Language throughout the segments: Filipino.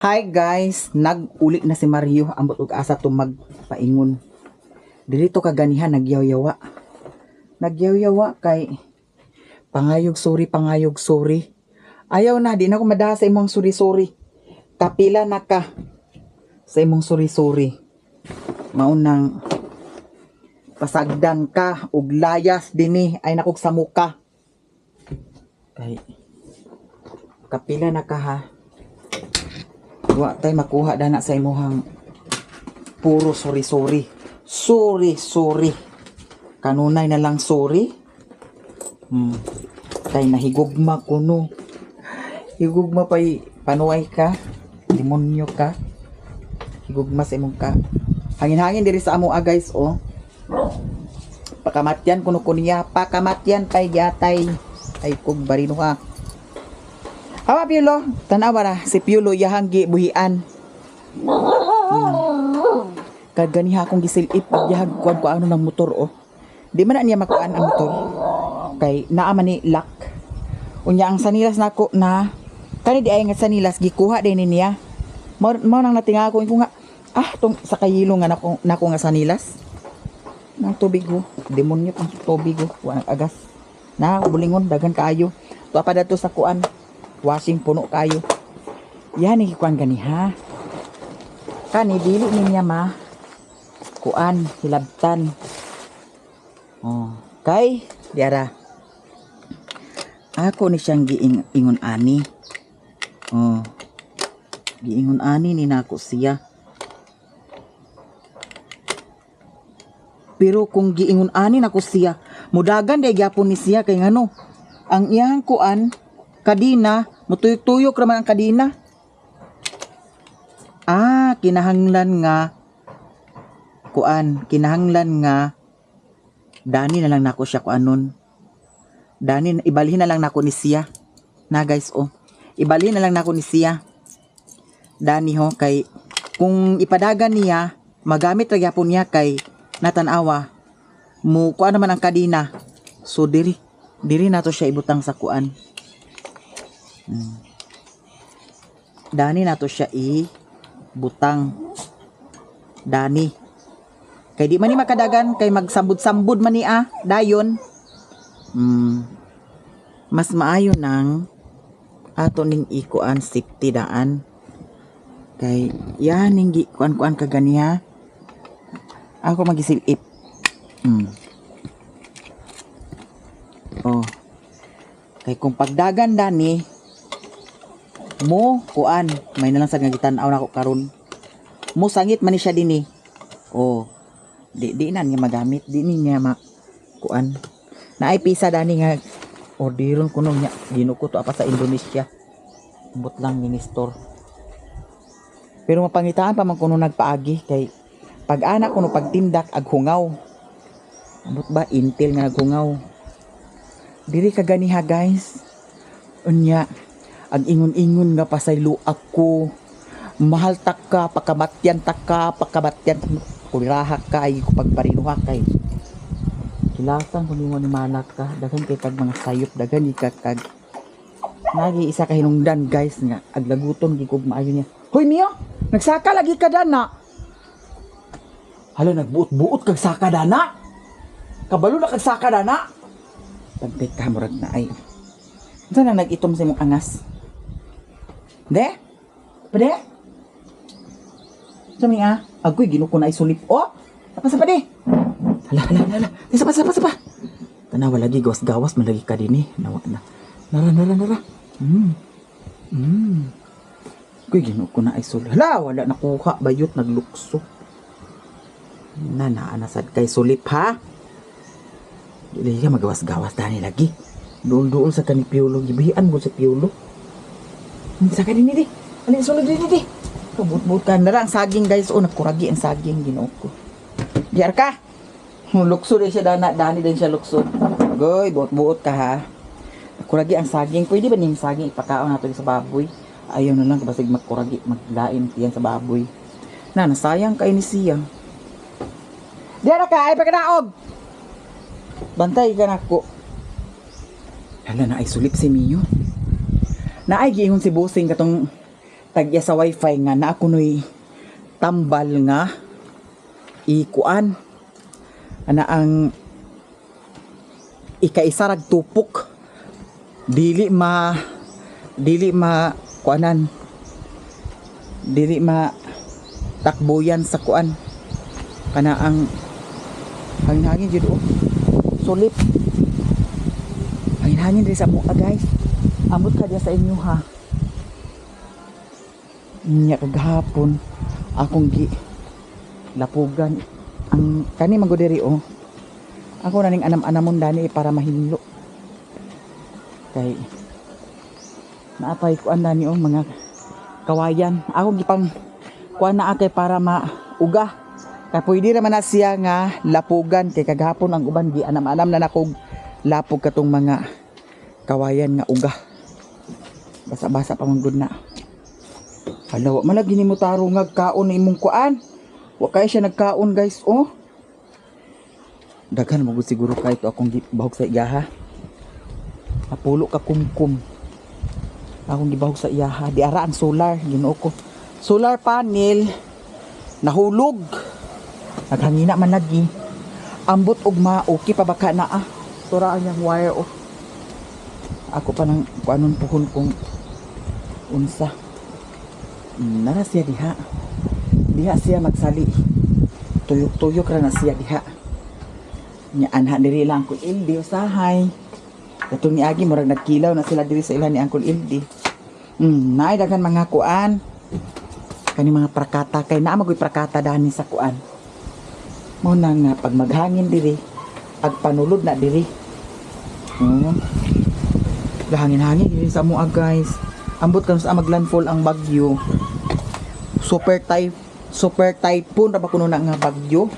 Hi guys, nag-uli na si Mario ambot og asa to magpaingon. Dito kaganihan nagyaw-yawa. Nagyaw-yawa kay pangayog sorry. Ayaw na di na ko madaha sa imong sorry. Kapila na ka sa imong sorry. Maunang pasagdan ka og layas dinhi ay nakog sa muka. Kay kapila na ka ha. Wa tay makuha dana sa imuhang puro sorry. Sorry. Kanunay na lang sorry. Tay nahigugma kuno. Higugma pay panuway ka. Demonyo ka. Higugma sa imong ka. Hangin-hangin diri sa amo guys oh. Pakamatyan kuno kuniya. Pakamatyan pay yatay. Ay kog barino ha. Hawa Piolo, tanawa ra si Piolo yahanggi buhian. Kaganiha akong gisilip yahag kuan ko ano ng motor oh. Di man na niya makuan ang motor. Kay naa man ni lock. Unya ang sanilas nako na kani di ay nga sanilas gikuha din niya. Mao nang natinga ko nga tong sa kayilo nga nako nga sanilas. Nang tubig ho, demonyo pang tubig ho, wa agas. Na bulingon dagan kaayo. Tuwa pa dato sa kuan. Washing puno kayo. Yan ikikuan ganiha. Kani dili niya ma kuan hilabtan. Oh, kay diara. Ako ni siyang giingon ani. Oh. Giingon ani ni nako siya. Pero kung giingon ani nako siya, mudagan day gyapon ni siya kay ngano. Ang iyang kuan kadina, mutuyok-tuyok raman ang kadina. Kinahanglan nga dani na lang nako siya kuanon. Dani ibalhin na lang nako ni siya. Na guys oh. Ibalhin na lang nako ni siya. Dani ho kay kung ipadagan niya, magamit ra gyapon niya kay natanawa mo kuan naman ang kadina. So diri nato siya ibutang sa kuan. Dani nato siya butang. Dani. Kay di man ni makadagan kay magsambud-sambud man ni dayon. Mas maayo nang ato ning ikuan safety daan. Kay yan ning kuan kaganiha. Ako magisilip. Oh. Kay kung pagdagan dani mo kuan may nalang sad nga gitan-aw nako karon mo sangit man ni siya dinhi oh di na niya magamit di niya kuan naay pisa dani nga orderon kuno nya ginuko to apa sa Indonesia but lang ministor pero mapangitaan pa man kuno nagpaagi kay pag ana kuno pagtindak aghungaw ambot ba intel nga naghungaw diri kaganiha guys unya ang ingon-ingon nga pasaylo ako mahal taka pakamatyan kuliraha ka ay ko pagparinuha kay kilasan kung mo ni malak ka daghan kay kag mga sayop daghan di kag nagi isa ka hinungdan guys nga aglaguton gikog maayo niya hoy Mio nagsaka lagi ka dana hala nagbuot-buot kag saka dana kabalo na kag saka dana pagtay ka murag na ay saan ang nag-itom sa imong angas de? Pwede? Sami agoy ginuko na isulip. Oh! Tapos pa de. Hala. Sapa. Tanawa lagi gawas malagi ka din Nawa na. Nara. Agoy ginuko na isulip. Hala, wala nakuha bayot naglukso. Naanasad kay sulip ha. Dili ka magawas-gawas dani lagi. Dool sa kani Piolo gibihan mo sa Piolo. Saka din di. Alin sulod din di. Kabut-but ka na lang saging guys. Oh, nakuragi ang saging ginoo ko. Diar ka. Lukso din siya dani din siya lukso. Goy, buot-buot ka ha. Nakuragi ang saging. Pwede ba ning saging ipakaon nato sa baboy? Ayaw na lang kabasig magkuragi, maglain yan sa baboy. Nasayang kay ni siya. Diar ka ay pagkadaog. Bantay ka nako. Hala na ay sulip si Mio. Naay giingon si Bossing katong tagya sa wifi nga na ako noy tambal nga ikuan ana ang ikaisarag tupok dili ma kuanan dili ma takboyan sa kuan kana ang hangin jud sulip hangin diri sa mua guys ambot ka diya sa inyo ha nya kagahapon akong gi lapugan ang kani magudiri ako naning anam-anamon dani para mahinlo kay naapay kuan dani mga kawayan ako gipang kuan na kay para mauga kay pwede naman na siya nga lapugan kay kagahapon ang uban gi anam-anam na nakog lapog katong mga kawayan nga uga basa-basa pa man gud na hala wa malagi nimo taro nga kaon na imong kuan wa kay siya nagkaon guys daghan mo gud siguro kay to akong gibahog sa iyaha napulo ka kumkum akong gibahog sa iyaha di ara ang solar Ginoo ko solar panel nahulog naghangina man lagi ambot og okay pa baka na tura ang wire ako pa nang kuanon puhon kung unsa nara siya diha siya magsali tuyok ra na siya diha nya anha diri lang Uncle Ildi usahay katong niagi murag nagkilaw na sila diri sa ilan ni Uncle Ildi naay daghan mga kuan kani mga prakata kay naa magoy prakata dani sa kuan mo na nga pag maghangin diri ag panulod na diri hangin diri sa mua guys ambot kan sa maglandfall ang bagyo super typhoon ra ba kuno na nga bagyo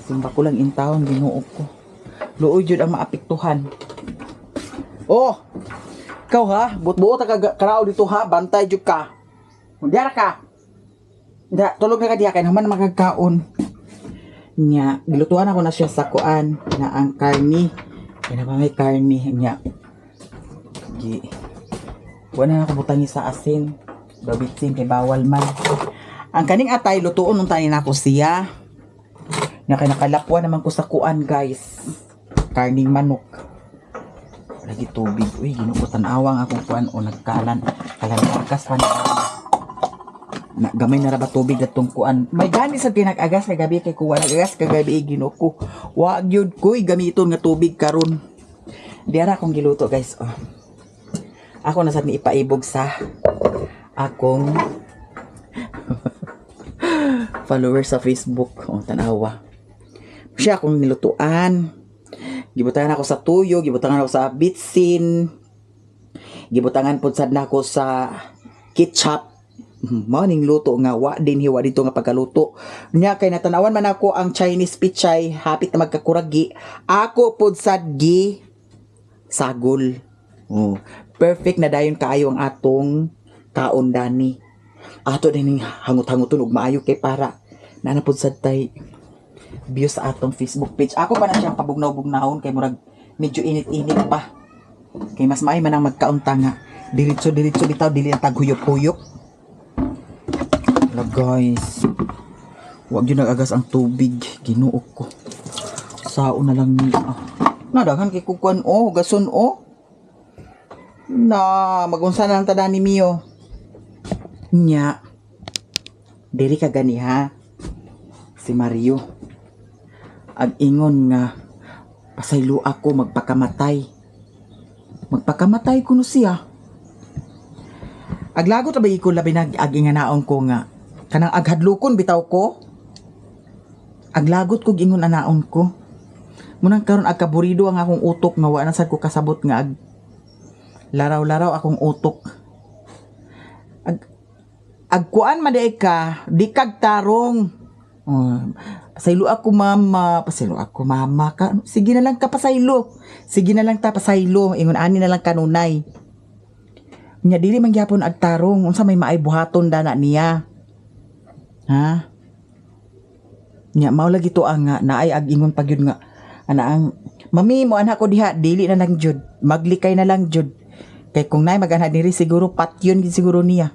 simba ko lang intawon Ginoo ko luoy jud ang maapektuhan ikaw ha buot ka karao dito ha bantay jud ka diara ka tulog na ka diha kay naman magagkaon nya gilutuan ako na siya sa kuan na ang karni kay na may karni nya wala na ako butangi sa asin babitsin kay bawal man ang kaning atay lutuon nung tanin ako siya na kay nakalapwa naman ko sa kuan guys karning manok lagi tubig uy Ginoo ko tan-awang akong kuan nagkalan kalanarkas pa na gamay na ra ba tubig atong kuan may gani sa pinag-agas kay gabi kay kuwan agas kagabi Ginoo ko wa gyud koy gamiton nga tubig karon diara akong giluto guys ako na sad ni ipaibog sa akong followers sa Facebook tanawa siya akong nilutuan gibutangan ako sa tuyo gibutangan ako sa bitsin gibutangan pud sad nako sa ketchup maning luto nga wa dito nga pagkaluto nya kay natanawan man ako ang Chinese pichay hapit na magkakuragi ako pud sad gi sagol perfect na dayon kaayo ang atong kaon dani ato din hangot-hangoton ug maayo kay para nanapod sad tay views sa atong Facebook page ako pa na siyang pabugnaw-bugnahon kay murag medyo init-init pa kay mas maay man ang magkaunta nga diretso bitaw dili ang taghuyop-huyop guys wag yun nagagas ang tubig Ginoo ko sao na lang ni nadaghan kay kukuan gason na magunsa na lang tada ni Mio nya diri ka gani ha si Mario ag ingon nga pasaylo ako magpakamatay kuno siya aglagot ra ba ko labi nag agi nga naon ko nga kanang aghadlukon bitaw ko aglagot ko gingon anaon ko munang karon agkaburido ang akong utok nga wa na sad ko kasabot nga laraw-laraw akong utok agkuan maday ka di kag tarong pasaylo ako mama ka sige na lang ka pasaylo ingon ani na lang kanunay nya dili man gyapon agtarong unsa may maay buhaton dana niya ha nya mao lagi to ang naay ag ingon pagyud nga ang mami mo anak ko diha dili na lang jud maglikay na lang jud kay kung nay mag-ana diri siguro patyon gid siguro niya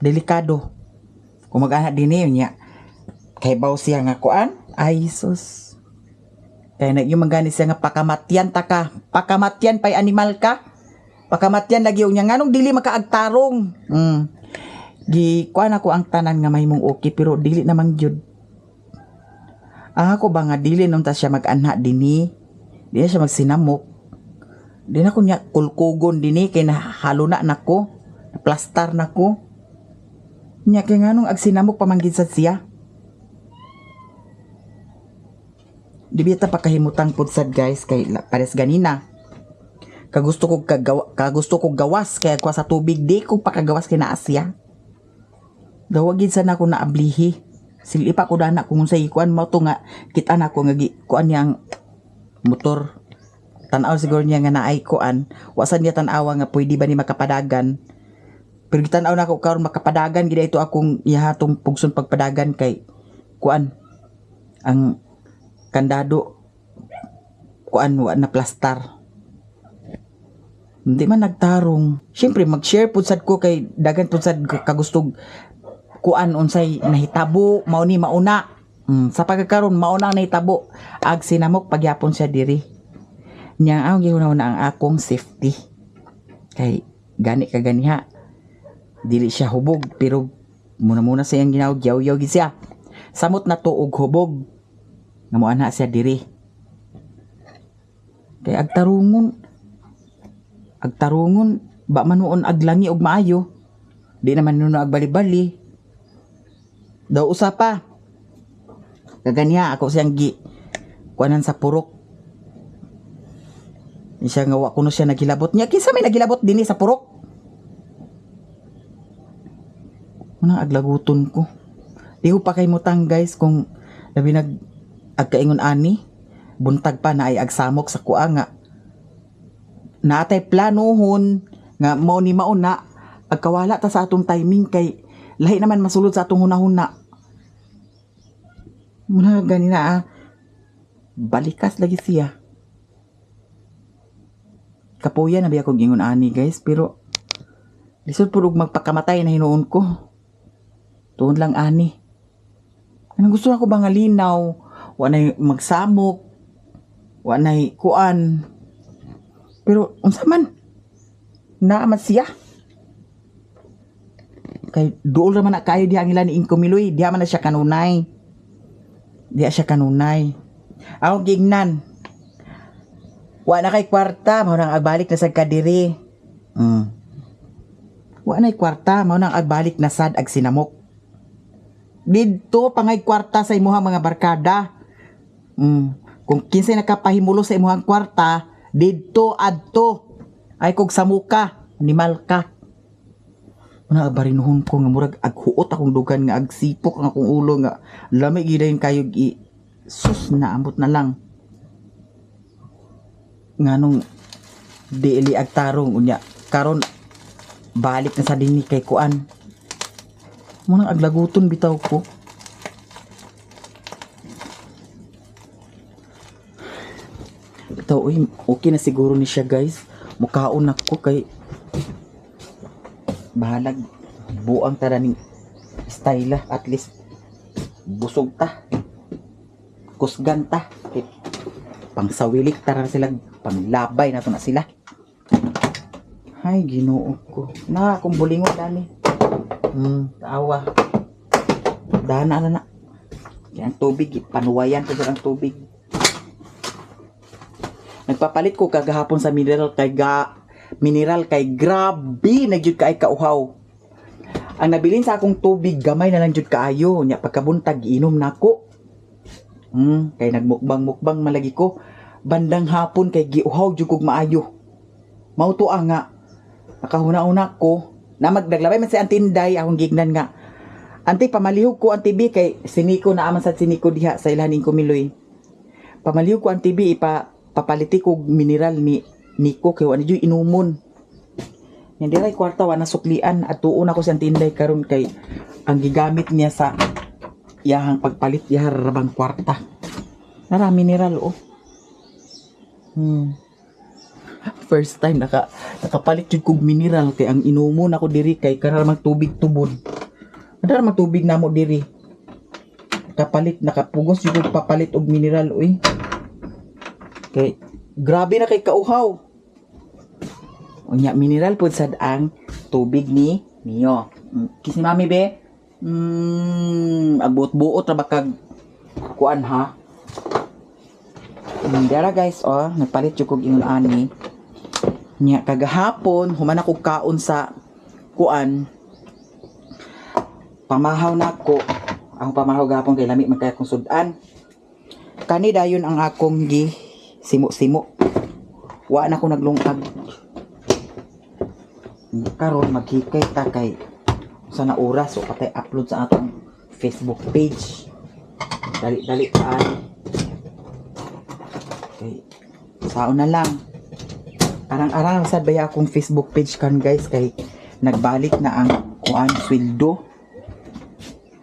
delikado. Kung mag-anak din niya, kay baw siya nga kuan, ay sus. Kaya na yung magani siya nga pakamatyan ta ka. Pakamatyan pa'y animal ka. Pakamatyan lagi yung niya. Nganong dili makaagtarong. Gi kuan ako ang tanan nga may mong okay pero dili namang jud. Ako ba nga dili nung ta siya mag-anha dini. Di na siya magsinamok. Di na ko niya kulkugon dini kay nahalo na nako. Plastar nako. Nya kay nganong agsinamok pamanggid sa siya. Di bita pakahimutang pudsad guys kay pares ganina. Kagusto ko gawas kaya kwa sa tubig di ko pakagawas kay naa siya. Dawagid sana ko naablihi. Silipa ko dana kung sa ikuan mo to nga kita na ko nga kuan yang motor. Tanaw siguro niya nga naay kuan. Wasan niya tanawa nga pwede ba ni makapadagan. Pero gitanaw na ko karon makapadagan gid ito akong ihatong pugson pagpadagan kay kuan ang kandado kuan wa na plastar. Hindi man nagtarong. Siyempre mag-share pud sad ko kay dagan pud sad kagustog kuan unsay nahitabo mao ni mauna. Sa pagkakaron mauna ang nahitabo ag sinamok pagyapon siya diri. Nya aw gihunaw na ang akong safety. Kay gani ka ganiha. Dili siya hubog pero muna sa iyang ginaw yaw-yaw gid siya. Samot na tuog hubog. Nga mo ana siya diri. Kay agtarungon ba manuon aglangi og maayo. Di naman nuno agbali-bali. Daw usa pa. Kaganiya ako siyang kuanan sa purok. Siya nga wa kuno siya nagilabot niya. Kinsa may nagilabot dinhi sa purok? Unang aglaguton ko. Di ko pa kay mutang guys kung labi agkaingon ani. Buntag pa na ay agsamok sa kuha nga. Naatay planohon nga mao ni mauna pagkawala ta sa atong timing kay lahi naman masulod sa atong hunahuna. Muna ganina balikas lagi siya. Kapuya na biya kong ingon ani guys pero lisod pud og magpakamatay na hinuon ko. Tuon lang ani. Anong gusto ako ba nga linaw? Wa nay magsamok. Wa nay kuan. Pero unsa man? Naaman siya. Kay duol raman na kayo diha ang ila ni Inkomiloy. Diha man na siya kanunay. Diha siya kanunay. Ako gignan. Wa na kay kwarta. Mao nang agbalik na sad kadiri. Wa na kwarta. Mao nang agbalik na sad ag sinamok. Dito pangay kwarta sa imuhang mga barkada. Kung kinsay nakapahimulo sa imuhang kwarta, dito adto ay kog samuka, animal ka. Una barinuhon ko nga murag aghuot akong dugan nga agsipok ang akong ulo nga lami gidayon kayo sus na ambot na lang. Nganong dili agtarong unya karon balik na sa dinhi kay kuan. Munang aglaguton bitaw ko. Bitaw uy, okay na siguro ni siya guys. Mukaon ako kay bahalag buang tada ning style at least busog ta. Kusgan ta. Kay pangsawilik tara sila, panglabay na to na sila. Ay Ginoo ko. Na akong bulingon dani. Taawa. Dana na. Yan tubig, panuwayan ko ang tubig. Nagpapalit ko kagahapon sa mineral kay grabe na jud kay kauhaw. Ang nabilin sa akong tubig gamay na lang jud kaayo, nya pagkabuntag inom nako. Kay nagmukbang malagi ko bandang hapon kay giuhaw jud kog maayo. Mao to nga nakahuna-una ko na magdaglabay man sa antinday akong gignan nga. Anti pamalihog ko ang TV kay siniko na aman sa siniko diha sa ilahan ning Kumiloy. Pamalihog ko ang TV papaliti ko mineral ni Nico kay wala jud inumon. Nya diray kwarta wa na suklian at tuon ako sa tinday karon kay ang gigamit niya sa iyang pagpalit diha rabang kwarta. Nara mineral First time nakapalit jud kog mineral kay ang inumon ako diri kay karon magtubig tubod. Kada magtubig namo diri. Nakapugos jud kog papalit og mineral uy. Kay grabe na kay kauhaw. Unya mineral pud sad ang tubig niyo. Kiss ni mami be. Agbuot-buot ra bakag kuan ha. Dara guys nagpalit jud kog ingon ani. Nya kagahapon human ako kaon sa kuan. Pamahaw nako. Ang pamahaw gahapon kay lami man kay akong sudan. Kani dayon ang akong gi simo-simo. Wa na ko naglungag. Karon maghikay ta kay sana oras o patay upload sa atong Facebook page. Dali taan. Okay. Saon na lang. Arang-arang sad baya akong Facebook page kan guys kay nagbalik na ang kuan sweldo.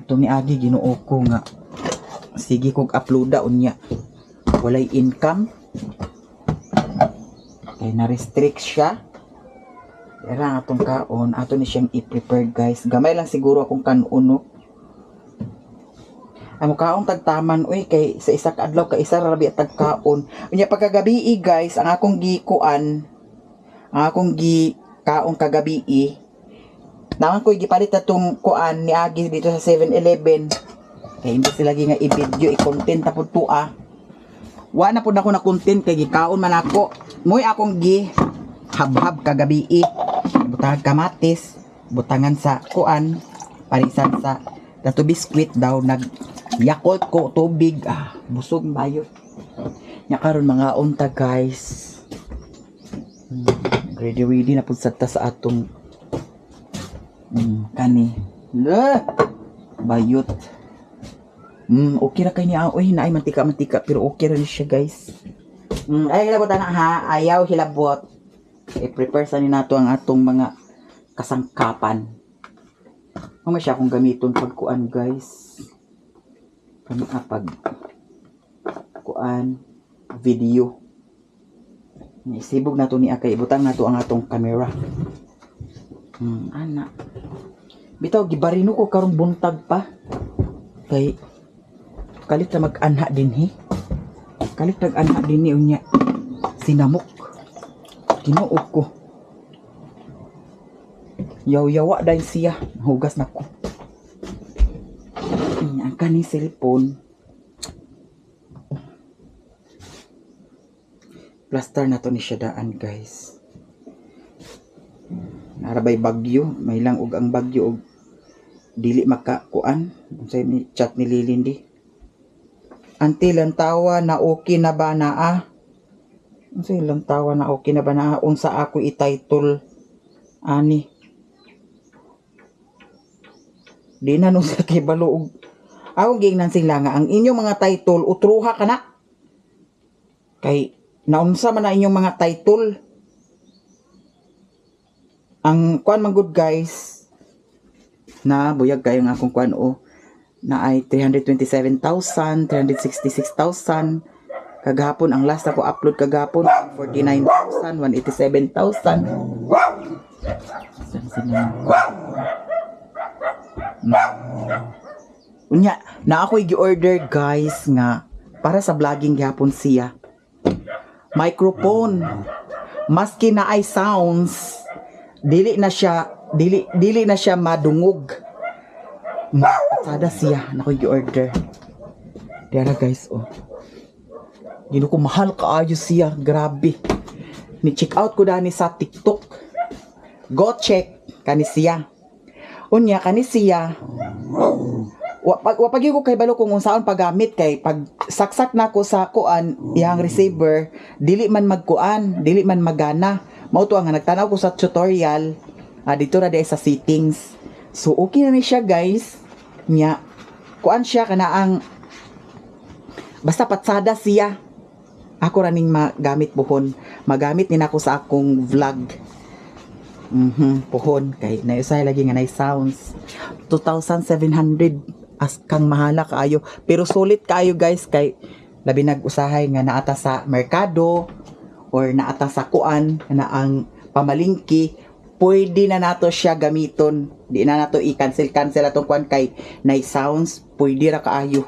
Ito ni Agi Ginoo ko nga sige kog uploada unya. Walay income. Kay na-restrict siya. Era atong kaon, ato ni siyang i-prepare guys. Gamay lang siguro akong kanon no. Ang kaon tagtaman uy kay sa isa ka adlaw ka isa ra rabi tagkaon. Unya pagkagabi guys, ang akong gikuan ang akong kaon kagabi naman ko gipalit atong kuan ni Agi dito sa 7-Eleven. Kay hindi sila nga i-video i-content ta pud tuwa. Wa na pud ako na content kay gikaon man ako. Moy akong habhab kagabi butang kamatis, butangan sa kuan, parisan sa dato biskwit daw nag Yakult ko tubig busog bayo. Nya karon mga unta guys. Ready na pud sa atong kani. Bayot. Okay na kay ni oy naay mantika pero okay ra ni siya guys. Ay hilabot na ha, ayaw hilabot. I-prepare sa ni nato ang atong mga kasangkapan. Mama siya akong gamiton pag kuan guys. Kami pag kuan video. Isibog na to ni Akay. Ibutang na to ang atong camera. Ana. Bitaw, gibarino ko karong buntag pa. Kay, kalit na mag-anha din Kalit nag-anha din unya. Sinamok. Kinuok ko. Yaw-yawa dahil siya. Hugas na ko. Ang kaning cellphone. Plaster na to ni siya daan guys. Narabay bagyo. May lang og ang bagyo og dili makakuan. Unsay ni chat ni Lilindi. Anti lantawa na okay na ba naa? Unsay lantawa na okay na ba naa? Unsa ako i-title ani? Di na nung sa kay balo. Akong gingnan sila nga ang inyong mga title utruha ka na. Kay naunsa man na inyong mga title. Ang kuan man good guys na buyag kayo nga akong kuan na ay 327,000, 366,000. Kagahapon ang last ako upload kagahapon 49,000, 187,000. Unya, na ako i-order guys nga para sa vlogging gihapon siya. Microphone. Maski na ay sounds, dili na siya madungog. Sada siya na ko i-order. Dara guys Gino ko mahal kaayo siya, grabe. Ni check out ko dani sa TikTok. Go check kani siya. Unya kani siya. Wapagi ko kay balo kung unsaon paggamit kay pag saksak na ko sa kuan iyang receiver, dili man magkuan, dili man magana. Mao to nga nagtanaw ko sa tutorial dito ra di sa settings. So okay na ni siya guys. Nya kuan siya kana ang basta patsada siya. Ako raning magamit buhon. Magamit ni nako sa akong vlog. Puhon kay nausay lagi nga nay sounds 2,700 as kang mahala kaayo pero sulit kaayo guys kay labi nag-usahay nga naata sa merkado or naata sa kuan na ang pamalingki, pwede na nato siya gamiton. Di na nato i-cancel atong kuan kay nay sounds, pwede ra kaayo.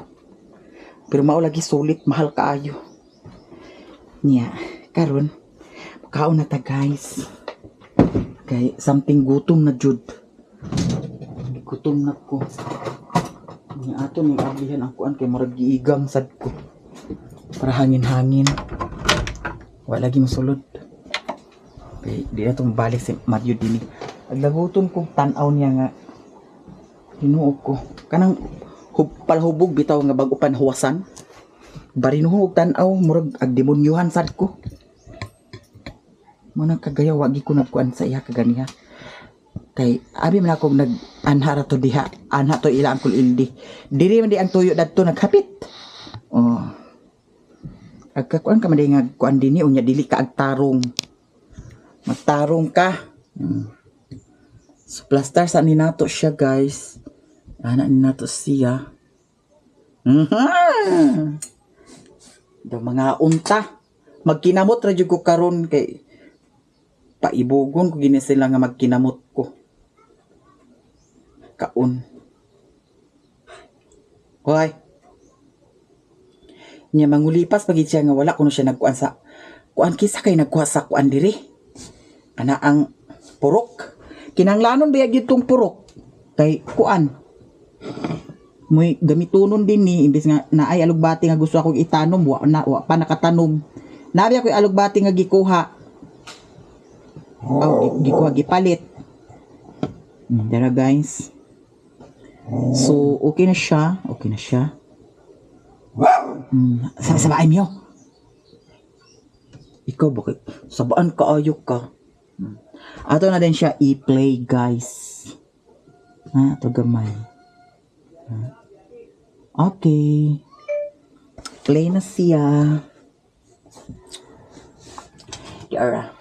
Pero mao lagi sulit, mahal kaayo. Niya, karon kaon na ta guys. Kay something gutom na jud. Gutom na ko. Niya ato ning ablihan ang kuan kay murag giigang sad ko. Para hangin-hangin. Wala lagi masulod. Okay, di na itong balik si Mario Dini. Aglaguton kong tanaw niya nga. Hinuog ko. Kanang palhubog bitaw nga bago panhuwasan. Barinuhog tanaw, murag agdemonyuhan sad ko. Muna kagaya, wagi ko nagkuan sa iya kaganiha. Kay, abi man akong nag-anhara to diha. Anha to ila ang kulildi. Diri man di ang tuyo dadto naghapit. Oh. Agkakuan ka man di nga kuan dini, unya dili ka agtarong. Magtarong ka. So, plaster sa ni nato siya, guys. Anak ni nato siya. Daw mga unta. Magkinamot ra jud ko karon kay paibugon ko gini sila nga magkinamot ko. Kaon. Hoy. Nya mangulipas pagid siya nga wala kuno siya nagkuan sa kuan kisa kay nagkuha sa kuan diri. Ana ang purok. Kinanglanon ba gyud tong purok? Kay kuan. Moy gamitonon din ni imbes nga naay alugbati nga gusto akong itanom wa pa nakatanom. Nabi ako alugbati nga gikuha. Gikuha gipalit. Dara guys. So okay na siya, okay na siya. Sabaan niyo. Ikaw bakit? Sabaan ka ayok ka. Ato na din siya i-play guys. Ha, ito gamay. Okay. Play na siya. Yara.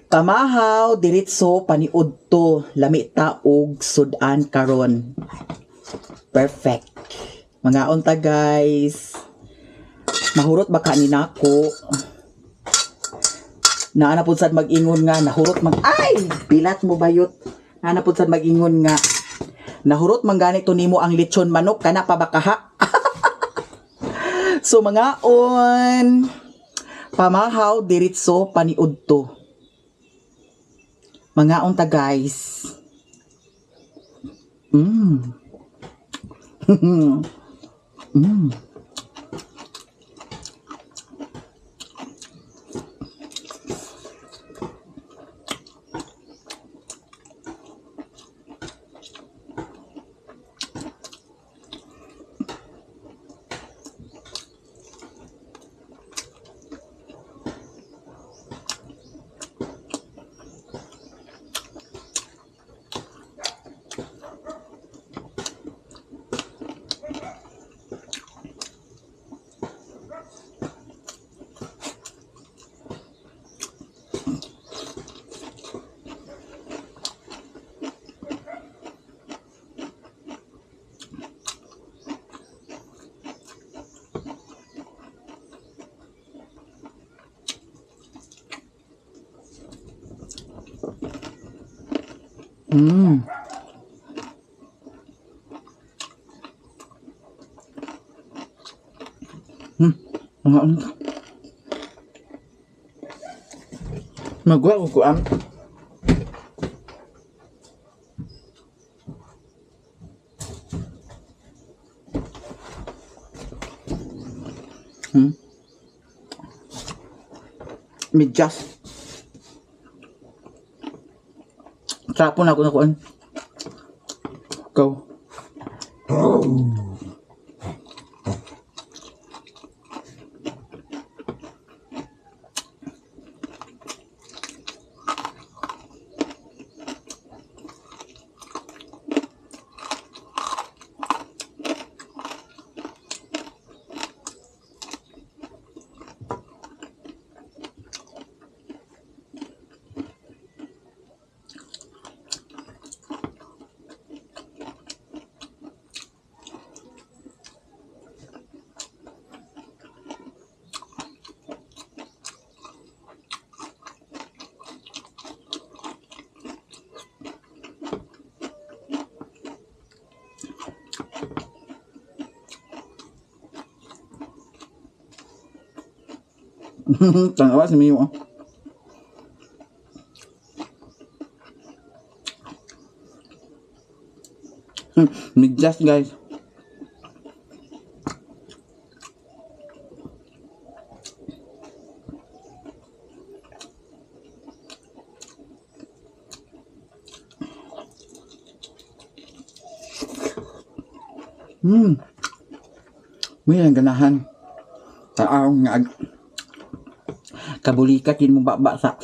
Pamahaw diritso paniud to lami ta og sudan karon. Perfect. Mga unta guys. Mahurot ba ni nako? Naana pud sad mag-ingon nga nahurot ay bilat mo bayot. Naana pud sad mag-ingon nga nahurot man ganito nimo ang lechon manok kana pa bakaha. So mga pamahaw diritso paniudto. Mga unta guys. Mga ano to? Magwa ko kuan. Midjas. Trapon ako na kuan. Go. Tanawa si Mio. Midjas guys. May ang ganahan. Taaw nga kabulikat yun mo baba sa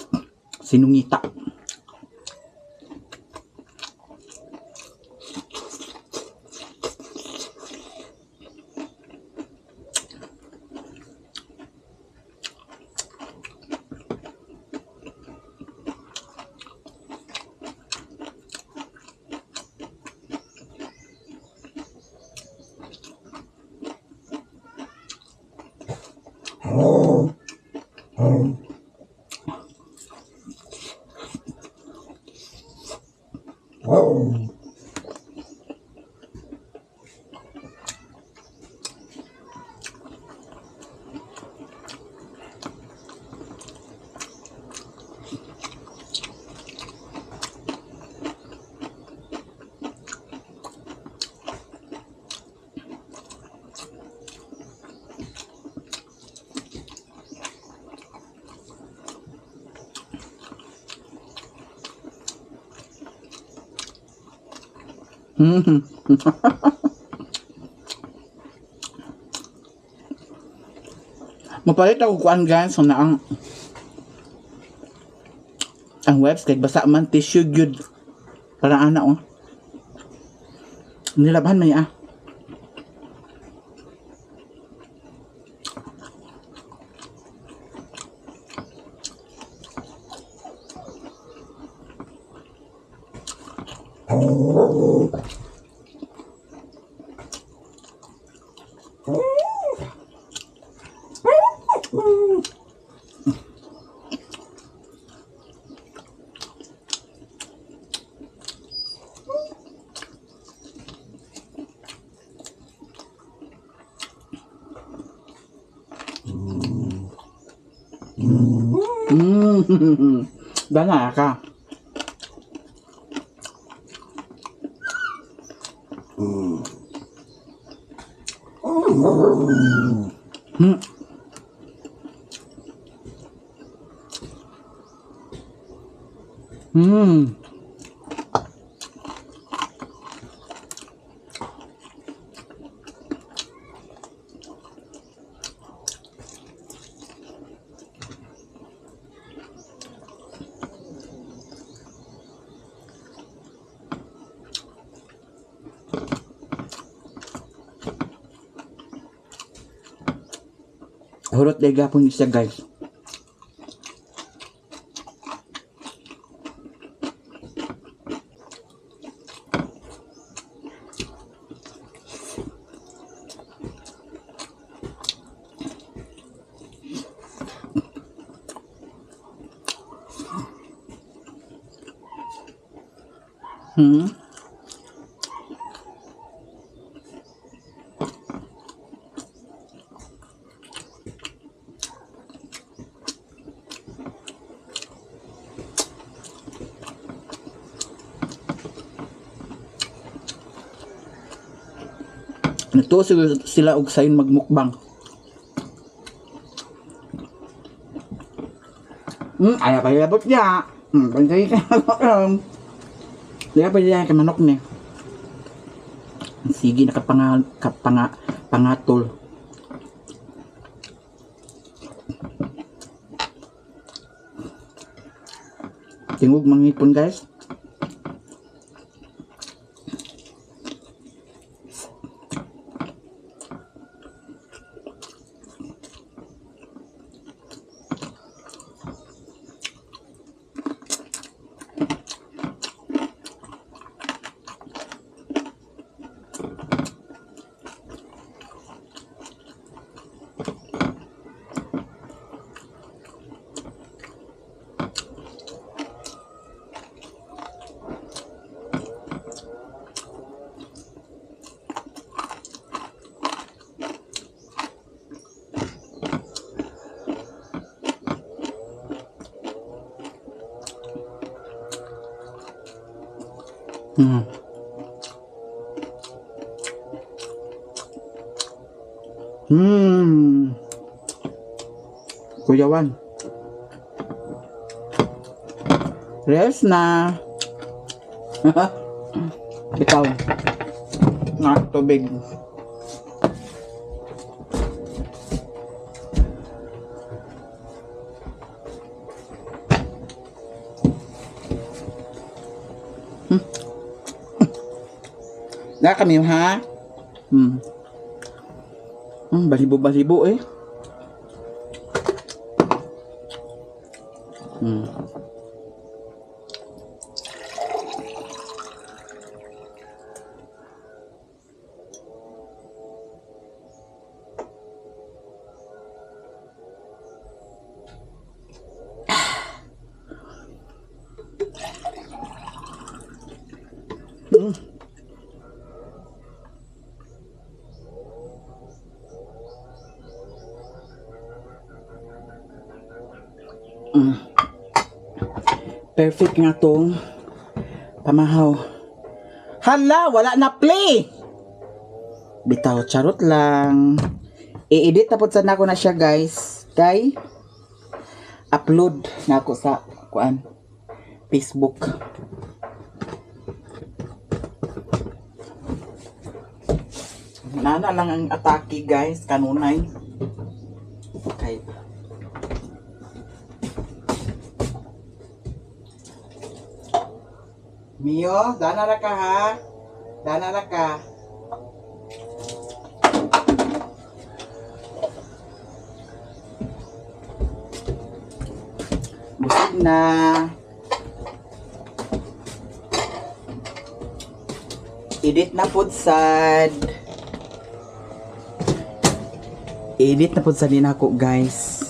sinungita. Mapalit ako kuan guys na ang webs kay basa man tissue gyud para ana oh. Nilaban man ya. Dala ka. Hurot day gapon siya guys. Nagtuo sila og sayon magmukbang. Ayaw pa ilabot niya. Pagkaya ka manok. Ayaw pa niya ka manok niya. Sige, pangatol. Tingog mangipon guys. Hmm. Kuya Wan. Rest na. Ikaw. Nga, tubig. Na kami ha? Balibo-balibo eh. Perfect nga tong pamahaw. Hala, wala na play. Bitaw, charot lang. I-edit tapos sana ko na siya guys. Kay upload na ako sa kuan Facebook. Nana lang ang atake guys, kanunay. Okay. Mio, dana ra ka ha? Dana ra ka. Busog na. Edit na pud sad. Edit na pud sad din ako guys.